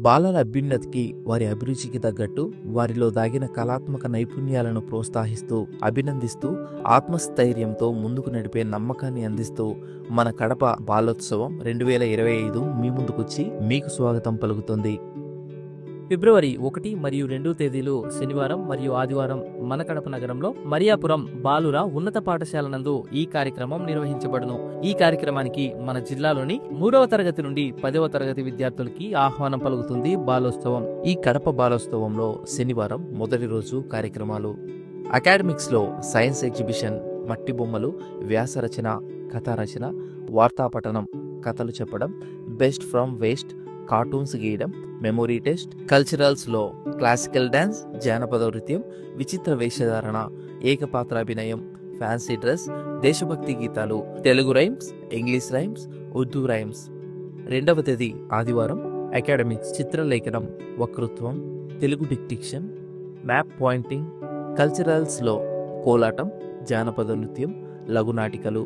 బాలల అభ్యున్నతికి, వారి అభిరుచికి తగ్గట్టు వారిలో దాగిన కళాత్మక నైపుణ్యాలను ప్రోత్సహిస్తూ, అభినందిస్తూ, ఆత్మస్థైర్యంతో ముందుకు నడిపే నమ్మకాన్ని అందిస్తూ మన కడప బాలోత్సవం 2025 మీ ముందుకొచ్చి మీకు స్వాగతం పలుకుతుంది. ఫిబ్రవరి 1 మరియు 2 తేదీలు శనివారం మరియు ఆదివారం మన కడప నగరంలో మరియాపురం బాలుర ఉన్నత పాఠశాల నందు ఈ కార్యక్రమం నిర్వహించబడును. ఈ కార్యక్రమానికి మన జిల్లాలోని 3వ తరగతి నుండి 10వ తరగతి విద్యార్థులకి ఆహ్వానం పలుకుతుంది బాలోత్సవం. ఈ కడప బాలోత్సవంలో శనివారం మొదటి రోజు కార్యక్రమాలు. అకాడమిక్స్లో సైన్స్ ఎగ్జిబిషన్, మట్టి బొమ్మలు, వ్యాసరచన, కథారచన, వార్తాపఠనం, కథలు చెప్పడం, బెస్ట్ ఫ్రమ్ వేస్ట్, కార్టూన్స్ గీయడం, మెమొరీ టెస్ట్. కల్చరల్స్లో క్లాసికల్ డ్యాన్స్, జానపద నృత్యం, విచిత్ర వేషధారణ, ఏకపాత్రాభినయం, ఫ్యాన్సీ డ్రెస్, దేశభక్తి గీతాలు, Telugu rhymes, English rhymes, Urdu rhymes. 2వ తేదీ ఆదివారం అకాడమిక్స్ చిత్రలేఖనం, వక్తృత్వం, తెలుగు డిక్టిక్షన్, మ్యాప్ పాయింటింగ్. కల్చరల్స్లో కోలాటం, జానపద నృత్యం, లఘునాటికలు,